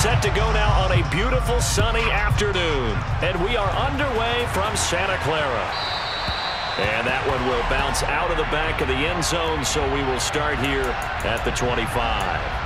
set to go now on a beautiful sunny afternoon. And we are underway from Santa Clara. And that one will bounce out of the back of the end zone, so we will start here at the 25.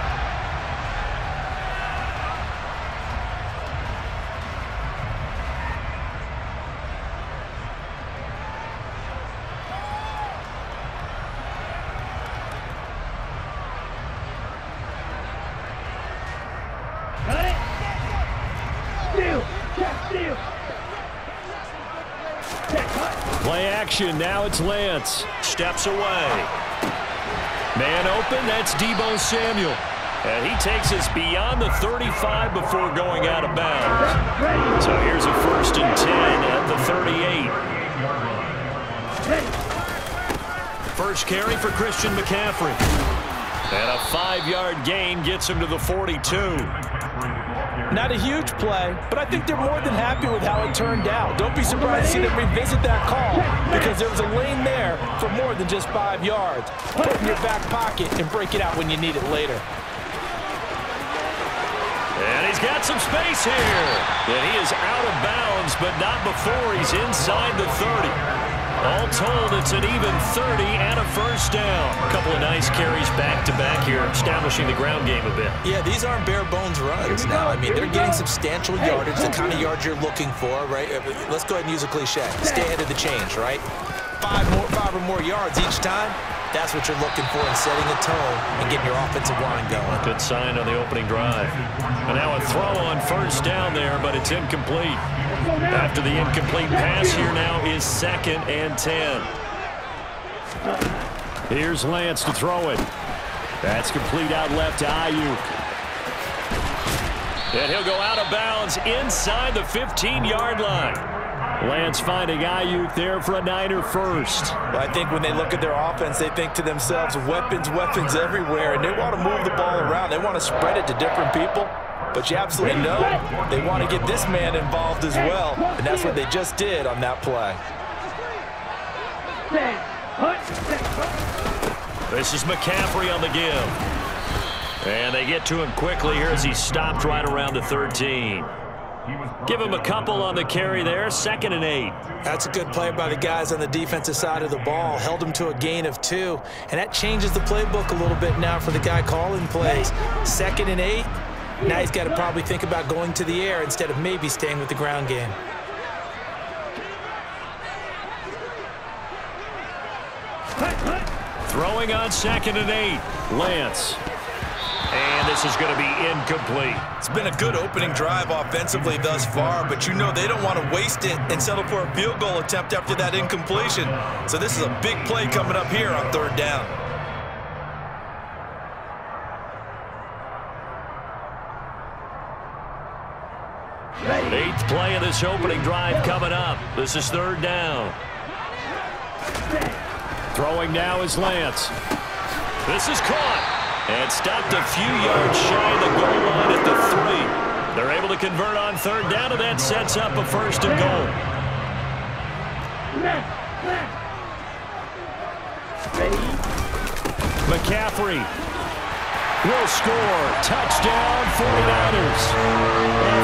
Play action. Now it's Lance. Steps away. Man open. That's Deebo Samuel. And he takes us beyond the 35 before going out of bounds. So here's a 1st and 10 at the 38. First carry for Christian McCaffrey. And a 5-yard gain gets him to the 42. Not a huge play, but I think they're more than happy with how it turned out. Don't be surprised to see them revisit that call because there was a lane there for more than just 5 yards. Put it in your back pocket and break it out when you need it later. And he's got some space here. And he is out of bounds, but not before he's inside the 30. All told, it's an even 30 and a first down. A couple of nice carries back-to-back here, establishing the ground game a bit. Yeah, these aren't bare-bones runs now. I mean, they're getting substantial yardage, the kind of yards you're looking for, right? Let's go ahead and use a cliche. Stay ahead of the change, right? Five or more yards each time. That's what you're looking for in setting a tone and getting your offensive line going. Good sign on the opening drive. And now a throw on first down there, but it's incomplete. After the incomplete pass, here now is 2nd and 10. Here's Lance to throw it. That's complete out left to Ayuk. And he'll go out of bounds inside the 15-yard line. Lance finding Ayuk there for a Niner first. Well, I think when they look at their offense, they think to themselves, weapons, weapons everywhere, and they want to move the ball around. They want to spread it to different people. But you absolutely know they want to get this man involved as well, and that's what they just did on that play. This is McCaffrey on the give. And they get to him quickly here as he stopped right around the 13. Give him a couple on the carry there, 2nd and 8. That's a good play by the guys on the defensive side of the ball. Held him to a gain of 2, and that changes the playbook a little bit now for the guy calling plays. 2nd and 8. Now he's got to probably think about going to the air instead of maybe staying with the ground game. Throwing on 2nd and 8. Lance. And this is going to be incomplete. It's been a good opening drive offensively thus far, but you know they don't want to waste it and settle for a field goal attempt after that incompletion. So this is a big play coming up here on 3rd down. 8th play of this opening drive coming up. This is 3rd down. Throwing now is Lance. This is caught. And stopped a few yards shy of the goal line at the 3. They're able to convert on 3rd down, and that sets up a 1st and goal. McCaffrey will score. Touchdown, 49ers.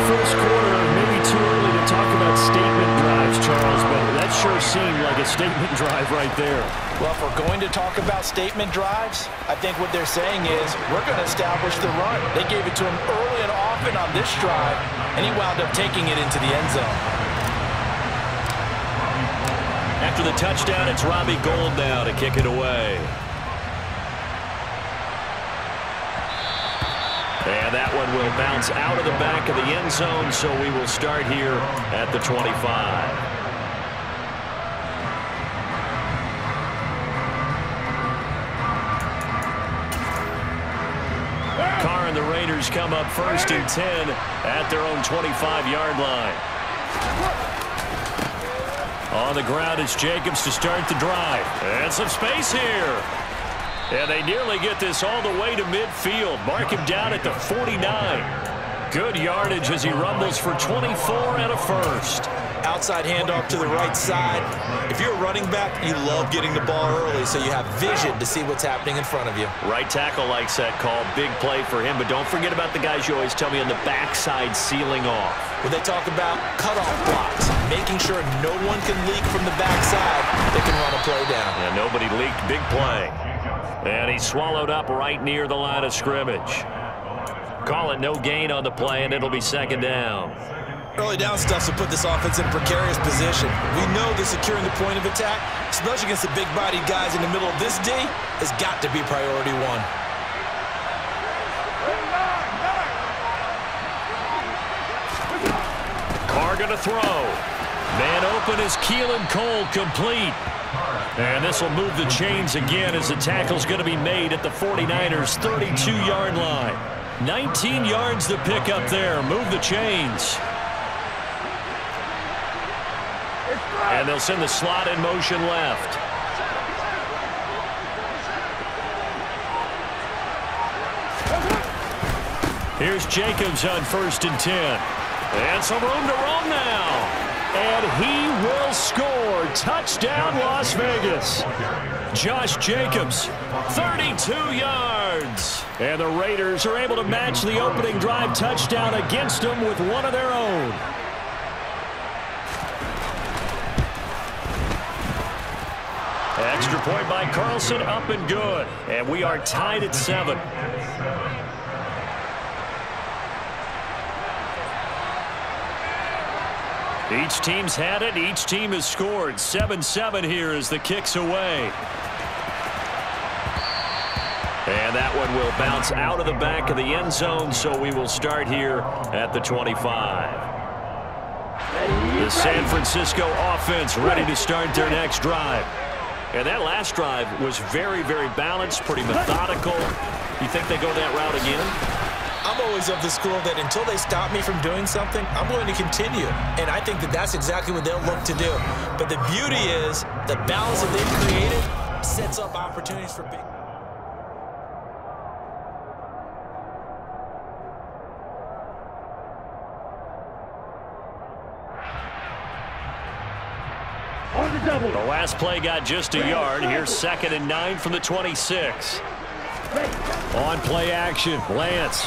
First quarter, maybe too early to talk about statement drives, Charles, but that sure seemed like a statement drive right there. Well, if we're going to talk about statement drives, I think what they're saying is we're going to establish the run. They gave it to him early and often on this drive, and he wound up taking it into the end zone. After the touchdown, it's Robbie Gould now to kick it away. And that one will bounce out of the back of the end zone, so we will start here at the 25. Carr and the Raiders come up 1st and 10 at their own 25-yard line. On the ground, it's Jacobs to start the drive. And some space here. And they nearly get this all the way to midfield. Mark him down at the 49. Good yardage as he rumbles for 24 and a first. Outside handoff to the right side. If you're a running back, you love getting the ball early so you have vision to see what's happening in front of you. Right tackle likes that call. Big play for him, but don't forget about the guys you always tell me on the backside sealing off. When they talk about cutoff blocks, making sure no one can leak from the backside, they can run a play down. Yeah, nobody leaked. Big play. And he's swallowed up right near the line of scrimmage. Call it no gain on the play, and it'll be second down. Early down stuff to put this offense in a precarious position. We know that securing the point of attack, especially against the big-bodied guys in the middle of this D, has got to be priority one. Carr gonna throw. Man open is Keelan Cole, complete. And this will move the chains again as the tackle's going to be made at the 49ers' 32-yard line. 19 yards to pick up there. Move the chains. And they'll send the slot in motion left. Here's Jacobs on 1st and 10. And some room to roam now. And he will score. Touchdown, Las Vegas. Josh Jacobs, 32 yards. And the Raiders are able to match the opening drive touchdown against them with one of their own. Extra point by Carlson, up and good. And we are tied at 7. Each team's had it. Each team has scored. 7-7 here as the kick's away. And that one will bounce out of the back of the end zone, so we will start here at the 25. The San Francisco offense ready to start their next drive. And that last drive was very, very balanced, pretty methodical. You think they go that route again? I'm always of the school that until they stop me from doing something, I'm going to continue. And I think that that's exactly what they'll look to do. But the beauty is the balance that they've created sets up opportunities for big. The last play got just a yard. Here's 2nd and 9 from the 26. On play action, Lance.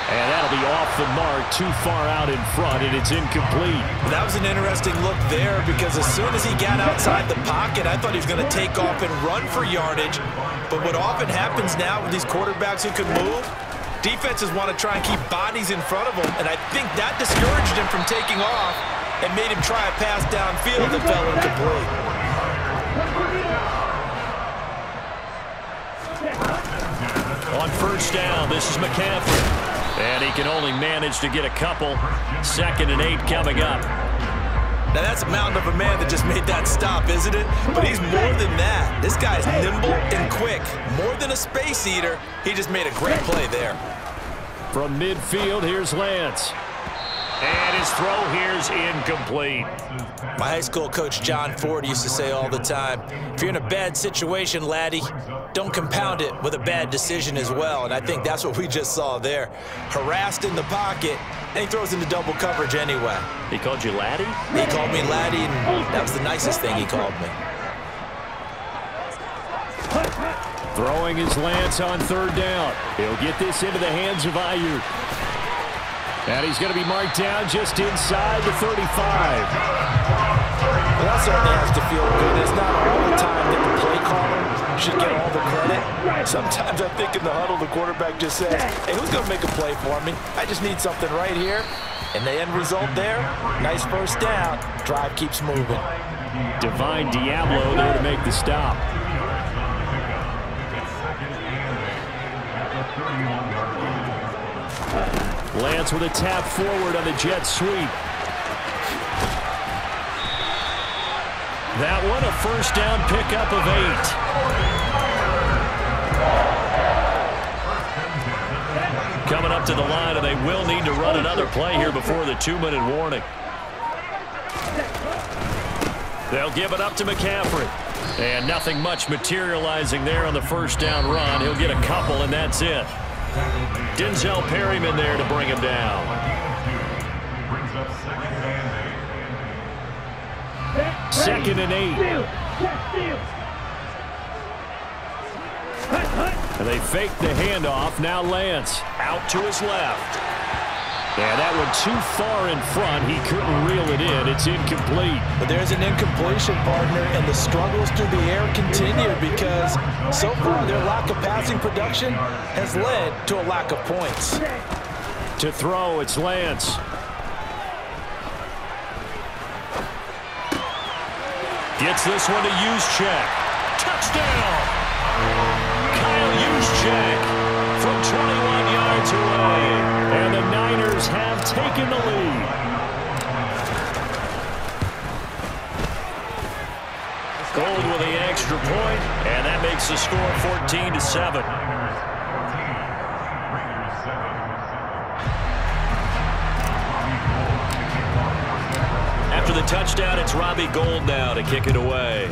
And that'll be off the mark, too far out in front, and it's incomplete. That was an interesting look there because as soon as he got outside the pocket, I thought he was going to take off and run for yardage. But what often happens now with these quarterbacks who can move, defenses want to try and keep bodies in front of them, and I think that discouraged him from taking off and made him try a pass downfield that fell incomplete. On 1st down, this is McCaffrey. And he can only manage to get a couple. 2nd and 8 coming up. Now that's a mountain of a man that just made that stop, isn't it? But he's more than that. This guy's nimble and quick. More than a space eater. He just made a great play there. From midfield, here's Lance. And his throw here's incomplete. My high school coach, John Ford, used to say all the time, if you're in a bad situation, laddie, don't compound it with a bad decision as well. And I think that's what we just saw there. Harassed in the pocket, and he throws into double coverage anyway. He called you laddie? He called me laddie, and that was the nicest thing he called me. Throwing his Lance on 3rd down. He'll get this into the hands of Ayuk. And he's going to be marked down just inside the 35. Well, that certainly has to feel good. It's not all the time that the play caller should get all the credit. Sometimes I think in the huddle, the quarterback just says, hey, who's going to make a play for me? I just need something right here. And the end result there, nice 1st down. Drive keeps moving. Divine Diablo there to make the stop. Lance with a tap forward on the jet sweep. That one, a 1st down pickup of 8. Coming up to the line, and they will need to run another play here before the 2-minute warning. They'll give it up to McCaffrey. And nothing much materializing there on the 1st down run. He'll get a couple, and that's it. Denzel Perryman there to bring him down. It's 2nd and 8. And they fake the handoff. Now Lance out to his left. Yeah, that one too far in front. He couldn't reel it in. It's incomplete. But there's an incompletion, partner, and the struggles through the air continue because so far their lack of passing production has led to a lack of points. To throw, it's Lance. Gets this one to Juszczyk. Touchdown! Kyle Juszczyk from 21 yards away. And the Niners have taken the lead. Gold with the extra point, and that makes the score 14-7. After the touchdown, it's Robbie Gould now to kick it away.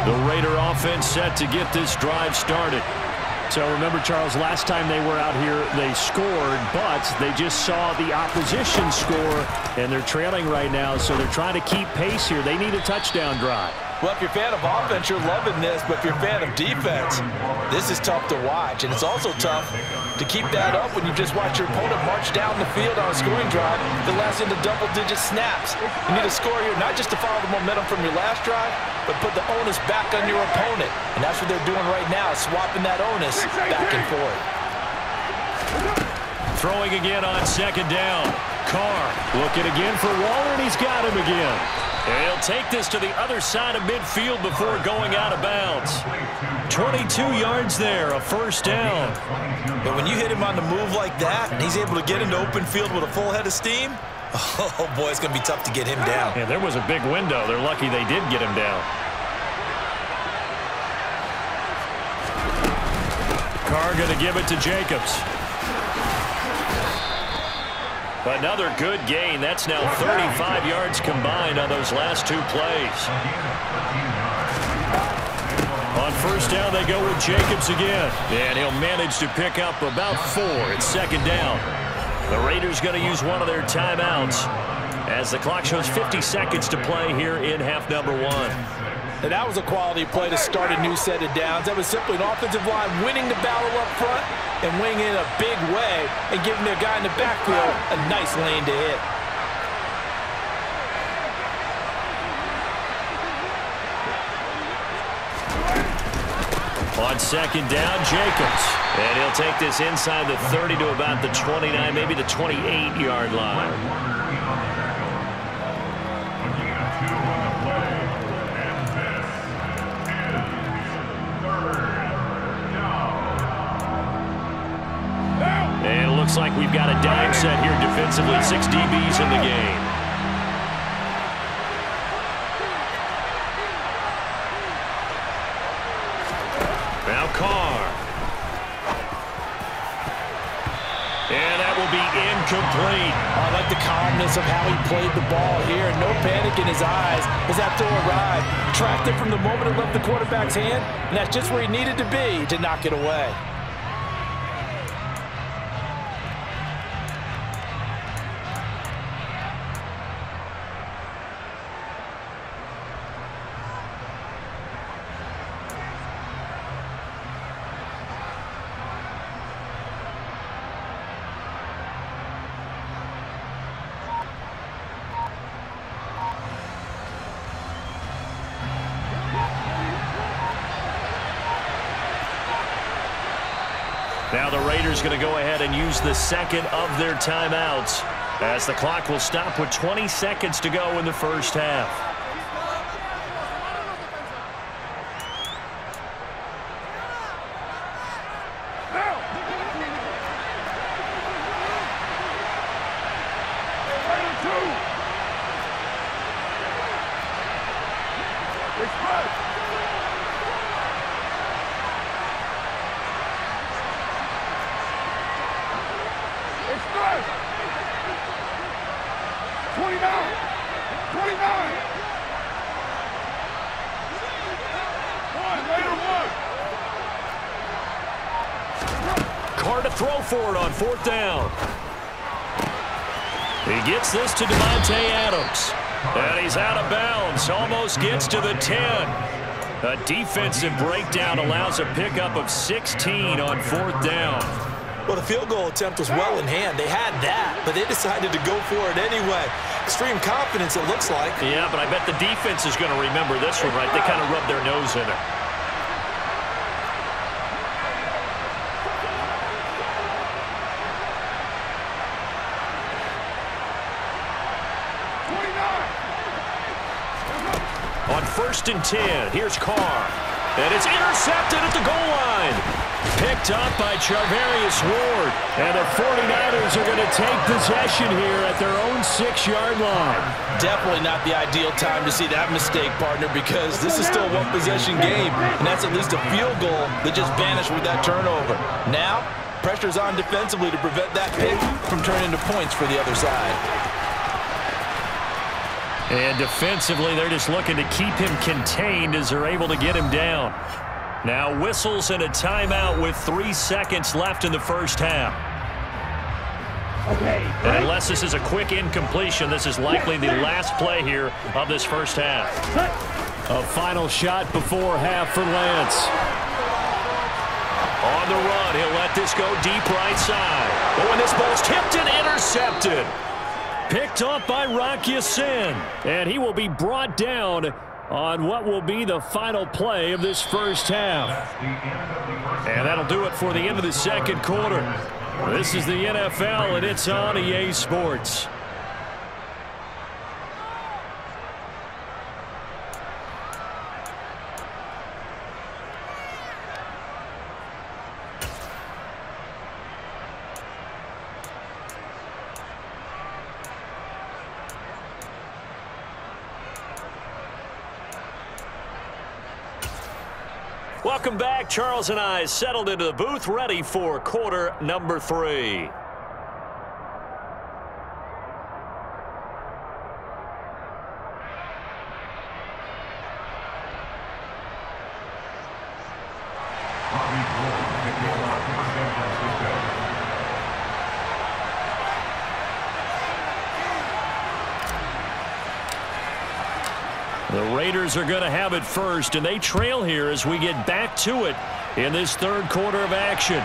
The Raider offense set to get this drive started. So remember, Charles, last time they were out here, they scored, but they just saw the opposition score, and they're trailing right now, so they're trying to keep pace here. They need a touchdown drive. Well, if you're a fan of offense, you're loving this, but if you're a fan of defense, this is tough to watch, and it's also tough to keep that up when you just watch your opponent march down the field on a scoring drive that lasts into double-digit snaps. You need a score here, not just to follow the momentum from your last drive, but put the onus back on your opponent. And that's what they're doing right now, swapping that onus back and forth. Throwing again on 2nd down. Carr looking again for Waller, and he's got him again. And he'll take this to the other side of midfield before going out of bounds. 22 yards there, a 1st down. But when you hit him on the move like that, and he's able to get into open field with a full head of steam, oh, boy, it's going to be tough to get him down. Yeah, there was a big window. They're lucky they did get him down. Carr going to give it to Jacobs. Another good gain. That's now 35 yards combined on those last 2 plays. On 1st down, they go with Jacobs again. And he'll manage to pick up about 4. It's 2nd down. The Raiders going to use one of their timeouts as the clock shows 50 seconds to play here in half number 1. And that was a quality play to start a new set of downs. That was simply an offensive line winning the battle up front and winning it in a big way and giving their guy in the backfield a nice lane to hit. On 2nd down, Jacobs. And he'll take this inside the 30 to about the 29, maybe the 28-yard line. And it looks like we've got a dime set here defensively. 6 DBs in the game. Now Carr. And that will be incomplete. I like the calmness of how he played the ball here. No panic in his eyes as that throw arrived. Tracked it from the moment it left the quarterback's hand, and that's just where he needed to be to knock it away. Now the Raiders going to go ahead and use the 2nd of their timeouts as the clock will stop with 20 seconds to go in the 1st half. Carr to throw for it on 4th down. He gets this to Davante Adams. And he's out of bounds. Almost gets to the 10. A defensive breakdown allows a pickup of 16 on 4th down. Well, the field goal attempt was well in hand. They had that, but they decided to go for it anyway. Extreme confidence, it looks like. Yeah, but I bet the defense is going to remember this one, right? They kind of rubbed their nose in it. On 1st and 10, here's Carr. And it's intercepted at the goal line. Picked up by Charvarius Ward. And the 49ers are going to take possession here at their own 6-yard line. Definitely not the ideal time to see that mistake, partner, because this is still a one-possession game, and that's at least a field goal that just vanished with that turnover. Now, pressure's on defensively to prevent that pick from turning into points for the other side. And defensively, they're just looking to keep him contained as they're able to get him down. Now whistles and a timeout with 3 seconds left in the first half. And unless this is a quick incompletion, this is likely the last play here of this first half. A final shot before half for Lance. On the run, he'll let this go deep right side. Oh, and this ball's tipped and intercepted. Picked up by Rock Ya-Sin, and he will be brought down on what will be the final play of this first half. And that'll do it for the end of the second quarter. This is the NFL, and it's on EA Sports. Welcome back. Charles and I settled into the booth, ready for quarter number 3. The Raiders are going to have it first, and they trail here as we get back to it in this third quarter of action.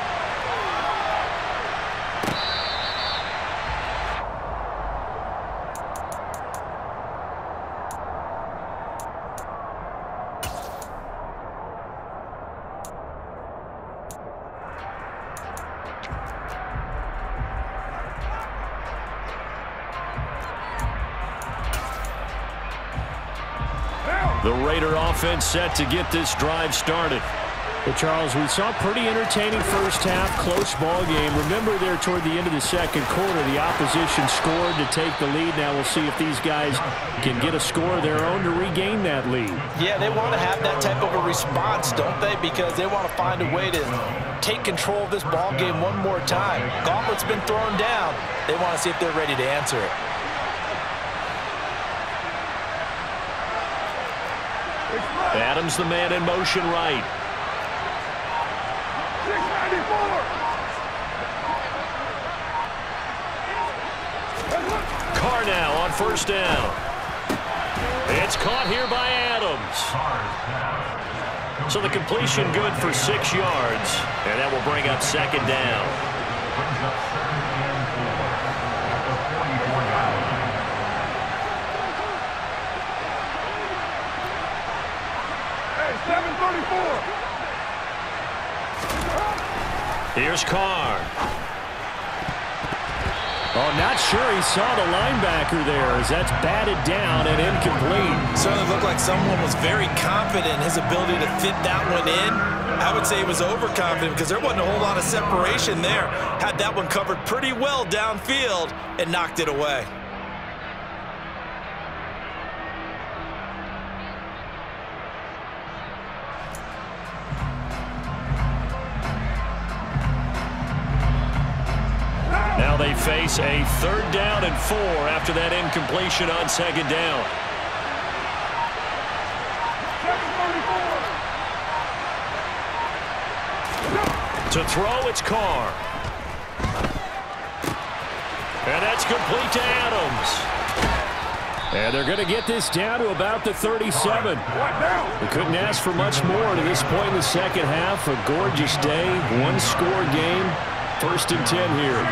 The Raider offense set to get this drive started. Well, Charles, we saw a pretty entertaining first half, close ball game. Remember there toward the end of the second quarter, the opposition scored to take the lead. Now we'll see if these guys can get a score of their own to regain that lead. Yeah, they want to have that type of a response, don't they? Because they want to find a way to take control of this ball game one more time. Gauntlet's been thrown down. They want to see if they're ready to answer it. Adams the man in motion right. Carr now on first down. It's caught here by Adams. So the completion good for 6 yards, and that will bring up second down. Here's Carr. Oh, not sure he saw the linebacker there as that's batted down and incomplete. Certainly looked like someone was very confident in his ability to fit that one in. I would say he was overconfident because there wasn't a whole lot of separation there. Had that one covered pretty well downfield and knocked it away. Now they they face a 3rd down and 4 after that incompletion on 2nd down. To throw, it's Carr. And that's complete to Adams. And they're going to get this down to about the 37. We couldn't ask for much more to this point in the second half. A gorgeous day, one-score game. 1st and 10 here.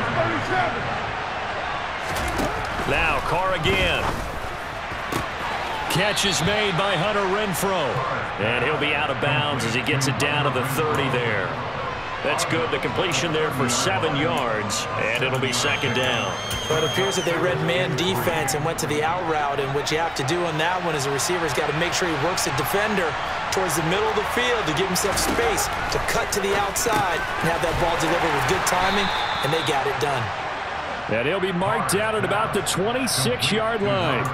Now Carr again. Catch is made by Hunter Renfrow. And he'll be out of bounds as he gets it down to the 30 there. That's good. The completion there for 7 yards, and it'll be 2nd down. But it appears that they read man defense and went to the out route, and what you have to do on that one is the receiver's got to make sure he works the defender towards the middle of the field to give himself space to cut to the outside and have that ball delivered with good timing, and they got it done. And he'll be marked down at about the 26-yard line.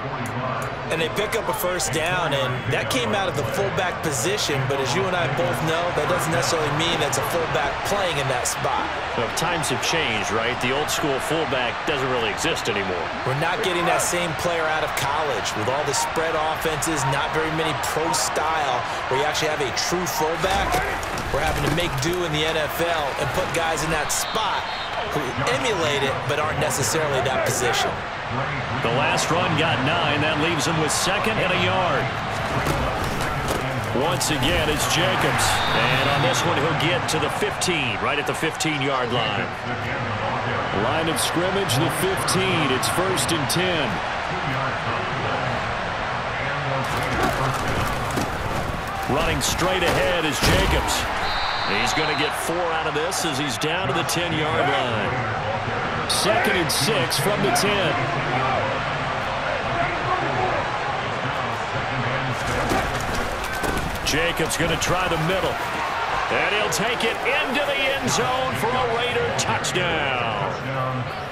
And they pick up a 1st down, and that came out of the fullback position, but as you and I both know, that doesn't necessarily mean that's a fullback playing in that spot. Well, times have changed, right? The old school fullback doesn't really exist anymore. We're not getting that same player out of college with all the spread offenses, not very many pro style where you actually have a true fullback. We're having to make do in the NFL and put guys in that spot who emulate it but aren't necessarily that position. The last run got 9. That leaves him with 2nd and a yard. Once again, it's Jacobs. And on this one, he'll get to the 15, right at the 15-yard line. Line of scrimmage, the 15. It's 1st and 10. Running straight ahead is Jacobs. He's going to get 4 out of this as he's down to the 10-yard line. 2nd and 6 from the 10. Jacobs going to try the middle. And he'll take it into the end zone for a Raider touchdown.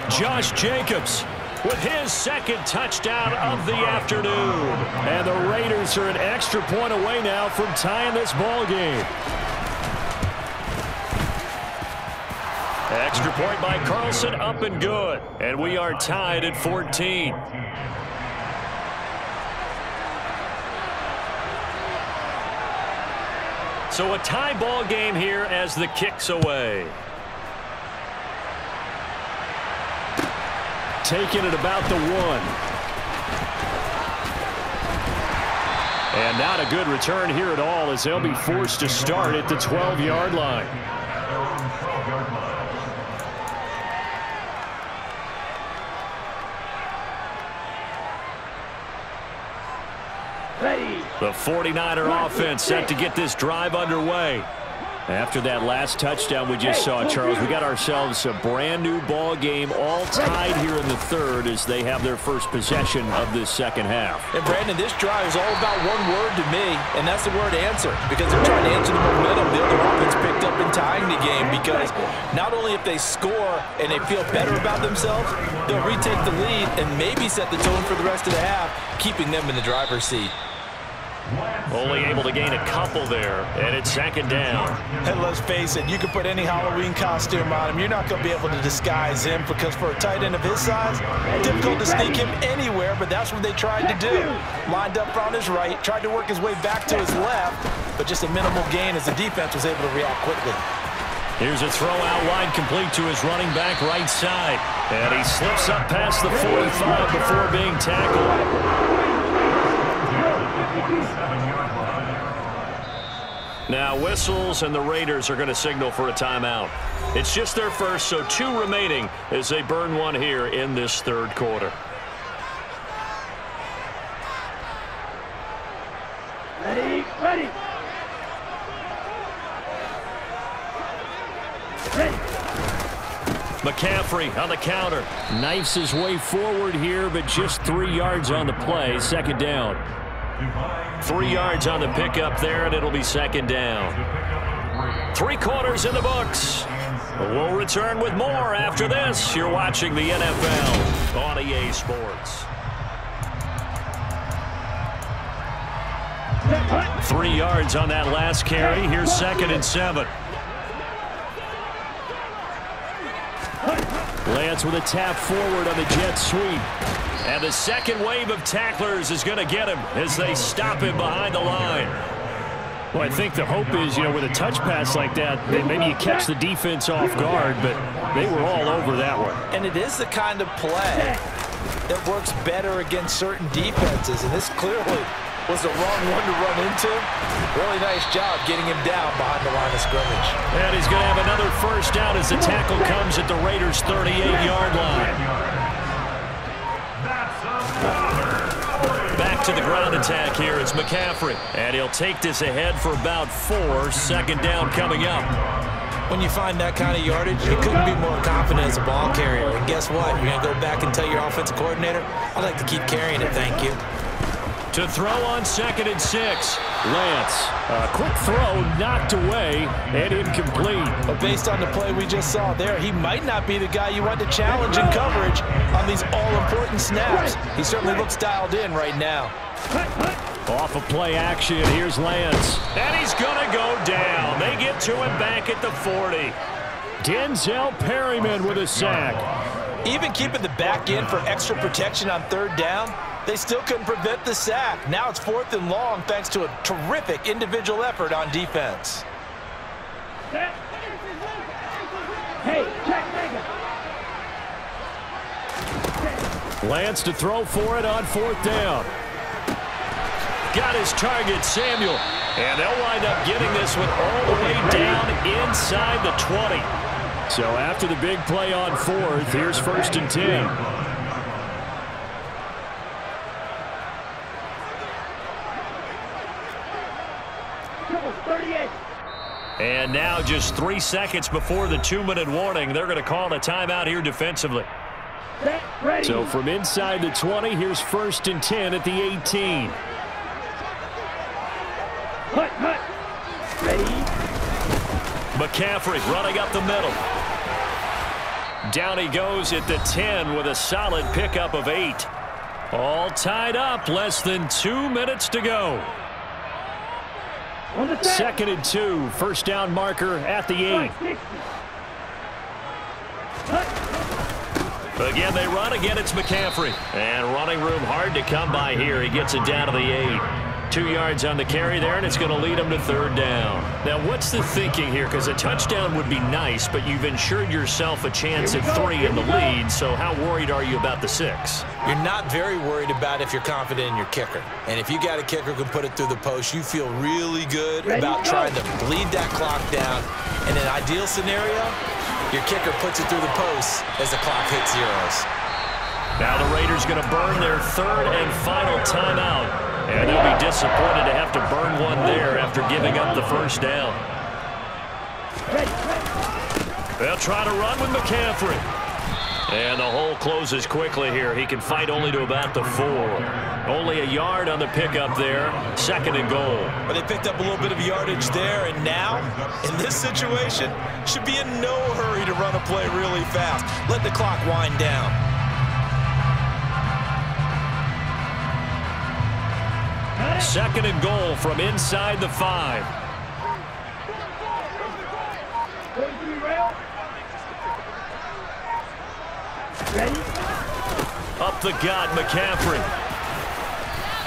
Josh Jacobs with his 2nd touchdown of the afternoon. And the Raiders are an extra point away now from tying this ball game. Extra point by Carlson, up and good. And we are tied at 14. So a tie ball game here as the kick's away. Taking it about the 1. And not a good return here at all as they'll be forced to start at the 12-yard line. The 49er offense set to get this drive underway. After that last touchdown we just saw, Charles, we got ourselves a brand new ball game, all tied here in the 3rd as they have their first possession of this second half. And Brandon, this drive is all about one word to me, and that's the word answer, because they're trying to answer the momentum the other offense picked up in tying the game, because not only if they score and they feel better about themselves, they'll retake the lead and maybe set the tone for the rest of the half, keeping them in the driver's seat. Only able to gain a couple there, and it's 2nd down. And let's face it, you can put any Halloween costume on him. You're not going to be able to disguise him, because for a tight end of his size, difficult to sneak him anywhere, but that's what they tried to do. Lined up on his right, tried to work his way back to his left, but just a minimal gain as the defense was able to react quickly. Here's a throw out wide, complete to his running back right side. And he slips up past the 45 before being tackled. Now whistles, and the Raiders are going to signal for a timeout. It's just their first, so 2 remaining as they burn one here in this 3rd quarter. Ready. McCaffrey on the counter. Knifes his way forward here, but just 3 yards on the play. 2nd down. 3 yards on the pickup there, and it'll be 2nd down. 3 quarters in the books. We'll return with more after this. You're watching the NFL on EA Sports. 3 yards on that last carry. Here's 2nd and 7. Lance with a tap forward on the jet sweep. And the second wave of tacklers is going to get him as they stop him behind the line. Well, I think the hope is, with a touch pass like that, maybe you catch the defense off guard, but they were all over that one. And it is the kind of play that works better against certain defenses, and this clearly was the wrong one to run into. Really nice job getting him down behind the line of scrimmage. And he's going to have another first down as the tackle comes at the Raiders' 38-yard line. Back to the ground attack here. It's McCaffrey. And he'll take this ahead for about 4. Second down coming up. When you find that kind of yardage, you couldn't be more confident as a ball carrier. And guess what? You're going to go back and tell your offensive coordinator, I'd like to keep carrying it, thank you. To throw on 2nd and 6. Lance. A quick throw knocked away and incomplete. But based on the play we just saw there, he might not be the guy you want to challenge in coverage on these all-important snaps. He certainly looks dialed in right now. Off of play action, here's Lance. And he's going to go down. They get to him back at the 40. Denzel Perryman with a sack. Even keeping the back in for extra protection on 3rd down, they still couldn't prevent the sack. Now it's 4th and long thanks to a terrific individual effort on defense. Lance to throw for it on 4th down. Got his target, Samuel. And they'll wind up getting this one all the way down inside the 20. So after the big play on 4th, here's 1st and 10. And now just 3 seconds before the 2-minute warning, they're going to call a timeout here defensively. So from inside the 20, here's 1st and 10 at the 18. McCaffrey running up the middle. Down he goes at the 10 with a solid pickup of 8. All tied up, less than 2 minutes to go. 2nd and 2, first down marker at the 8. Again, they run. Again, it's McCaffrey. And running room hard to come by here. He gets it down to the 8. 2 yards on the carry there, and it's going to lead him to 3rd down. Now, what's the thinking here? Because a touchdown would be nice, but you've ensured yourself a chance at 3 in the lead, so how worried are you about the 6? You're not very worried about if you're confident in your kicker. And if you got a kicker who can put it through the post, you feel really good about trying to bleed that clock down. In an ideal scenario, your kicker puts it through the post as the clock hits zeros. Now the Raiders going to burn their 3rd and final timeout. And they'll be disappointed to have to burn one there after giving up the first down. They'll try to run with McCaffrey. And the hole closes quickly here. He can fight only to about the 4. Only a yard on the pickup there. 2nd and goal. But they picked up a little bit of yardage there, and now, in this situation, should be in no hurry to run a play really fast. Let the clock wind down. Second and goal from inside the 5. Up the gut, McCaffrey.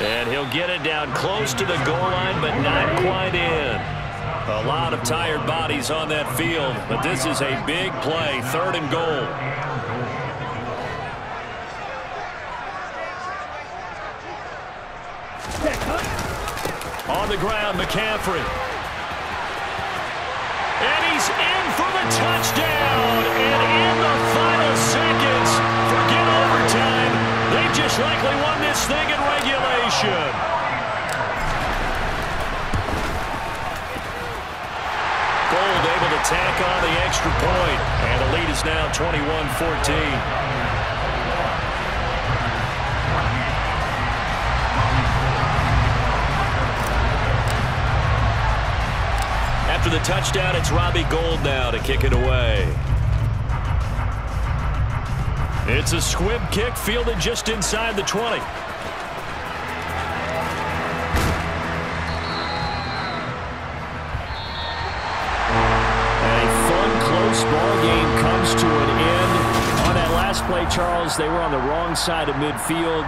And he'll get it down close to the goal line, but not quite in. A lot of tired bodies on that field, but this is a big play. 3rd and goal. On the ground, McCaffrey. And he's in for the touchdown. And in the final seconds, forget overtime. They just likely won this thing in regulation. Gold able to tack on the extra point. And the lead is now 21-14. After the touchdown, it's Robbie Gould now to kick it away. It's a squib kick fielded just inside the 20. A fun, close ball game comes to an end on last play, Charles, they were on the wrong side of midfield.